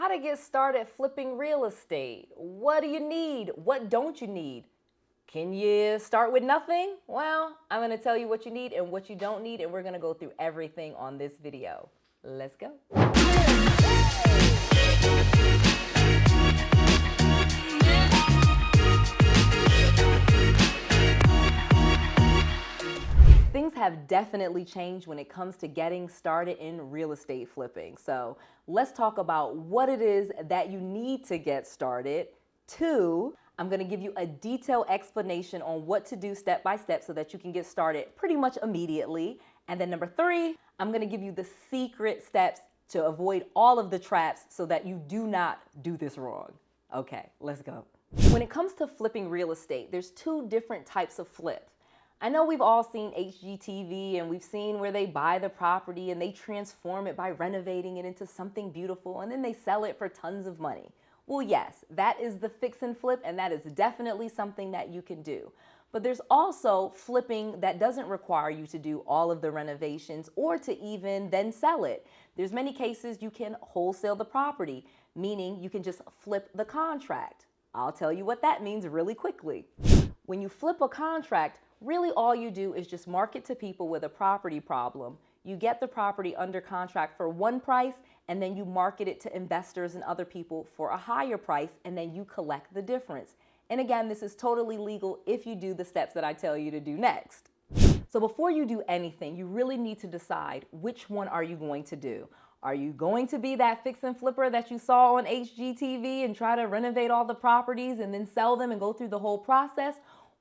how to get started flipping real estate. What do you need? What don't you need? Can you start with nothing? Well, I'm going to tell you what you need and what you don't need, and we're going to go through everything on this video. Let's go. Things have definitely changed when it comes to getting started in real estate flipping. So let's talk about what it is that you need to get started. 2, I'm going to give you a detailed explanation on what to do step by step so that you can get started pretty much immediately. And then number 3, I'm going to give you the secret steps to avoid all of the traps so that you do not do this wrong. Okay, let's go. When it comes to flipping real estate, there's 2 different types of flips. I know we've all seen HGTV and we've seen where they buy the property and they transform it by renovating it into something beautiful and then they sell it for tons of money. Well, yes, that is the fix and flip, and that is definitely something that you can do. But there's also flipping that doesn't require you to do all of the renovations or to even then sell it. There's many cases you can wholesale the property, meaning you can just flip the contract. I'll tell you what that means really quickly. When you flip a contract, really all you do is just market to people with a property problem. You get the property under contract for one price, and then you market it to investors and other people for a higher price, and then you collect the difference. And again, this is totally legal if you do the steps that I tell you to do next. So before you do anything, you really need to decide which one are you going to do. Are you going to be that fix and flipper that you saw on HGTV and try to renovate all the properties and then sell them and go through the whole process?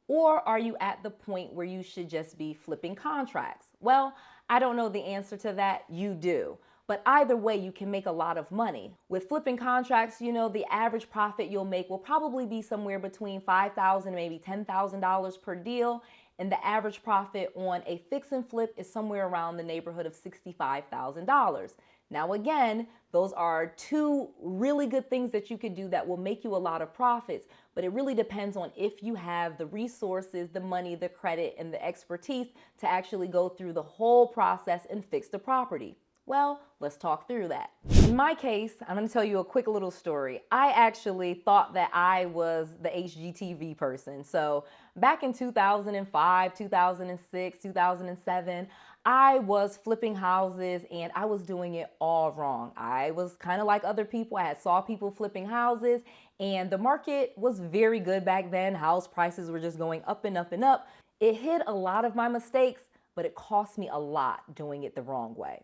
Or are you at the point where you should just be flipping contracts? Well, I don't know the answer to that. You do. But either way, you can make a lot of money. With flipping contracts, you know, the average profit you'll make will probably be somewhere between $5,000 and maybe $10,000 per deal. And the average profit on a fix and flip is somewhere around the neighborhood of $65,000. Now, again, those are 2 really good things that you could do that will make you a lot of profits, but it really depends on if you have the resources, the money, the credit, and the expertise to actually go through the whole process and fix the property. Well, let's talk through that. In my case, I'm going to tell you a quick little story. I actually thought that I was the HGTV person. So back in 2005, 2006, 2007, I was flipping houses and I was doing it all wrong. I was kind of like other people. I had saw people flipping houses and the market was very good back then. House prices were just going up and up and up. It hid a lot of my mistakes, but it cost me a lot doing it the wrong way.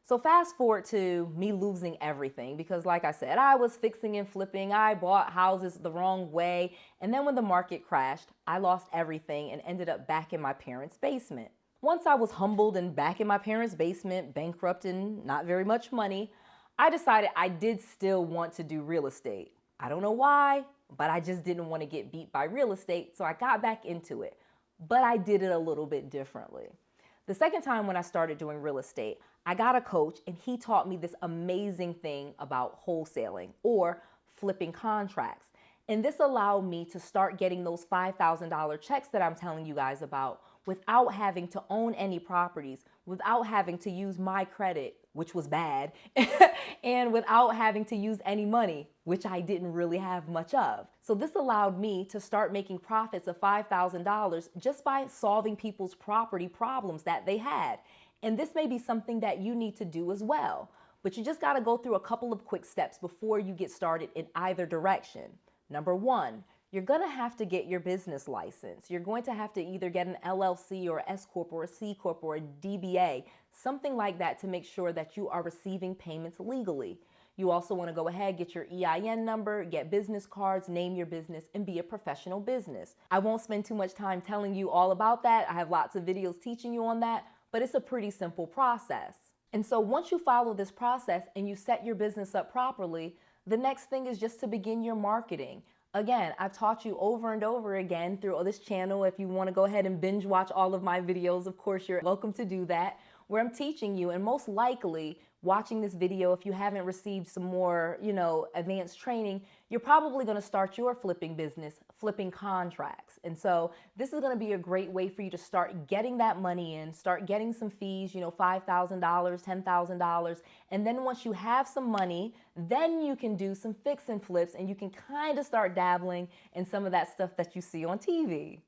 So fast forward to me losing everything because like I said, I was fixing and flipping. I bought houses the wrong way. And then when the market crashed, I lost everything and ended up back in my parents' basement. Once I was humbled and back in my parents' basement, bankrupt and not very much money, I decided I did still want to do real estate. I don't know why, but I just didn't want to get beat by real estate. So I got back into it, but I did it a little bit differently. The second time when I started doing real estate, I got a coach and he taught me this amazing thing about wholesaling or flipping contracts. And this allowed me to start getting those $5,000 checks that I'm telling you guys about without having to own any properties, without having to use my credit, which was bad, and without having to use any money, which I didn't really have much of. So this allowed me to start making profits of $5,000 just by solving people's property problems that they had. And this may be something that you need to do as well, but you just got to go through a couple of quick steps before you get started in either direction. Number 1, you're going to have to get your business license. You're going to have to either get an LLC or S Corp or a C Corp or a DBA, something like that to make sure that you are receiving payments legally. You also want to go ahead, get your EIN number, get business cards, name your business, and be a professional business. I won't spend too much time telling you all about that. I have lots of videos teaching you on that, but it's a pretty simple process. And so once you follow this process and you set your business up properly, the next thing is just to begin your marketing. Again, I've taught you over and over again through this channel. If you want to go ahead and binge watch all of my videos, of course, you're welcome to do that, where I'm teaching you. And most likely, watching this video, if you haven't received some more, advanced training, you're probably going to start your flipping business, flipping contracts. And so this is going to be a great way for you to start getting that money in, start getting some fees, $5,000, $10,000. And then once you have some money, then you can do some fix and flips and you can kind of start dabbling in some of that stuff that you see on TV.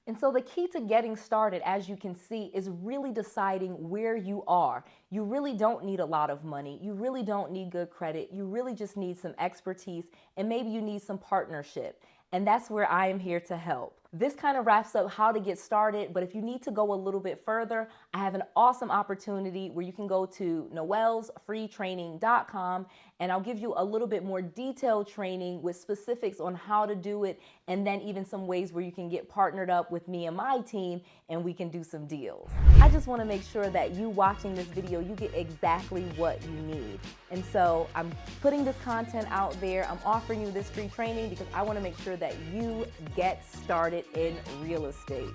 And so the key to getting started, as you can see, is really deciding where you are. You really don't need a lot of money. You really don't need good credit. You really just need some expertise, and maybe you need some partnership. And that's where I am here to help. This kind of wraps up how to get started, but if you need to go a little bit further, I have an awesome opportunity where you can go to noellsfreetraining.com and I'll give you a little bit more detailed training with specifics on how to do it, and then even some ways where you can get partnered up with me and my team and we can do some deals. I just want to make sure that you watching this video, you get exactly what you need. And so I'm putting this content out there. I'm offering you this free training because I want to make sure that you get started in real estate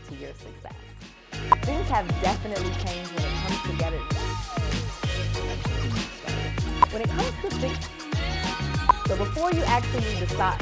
to your success. Things have definitely changed when it comes to getting. When it comes to fix, so before you actually decide,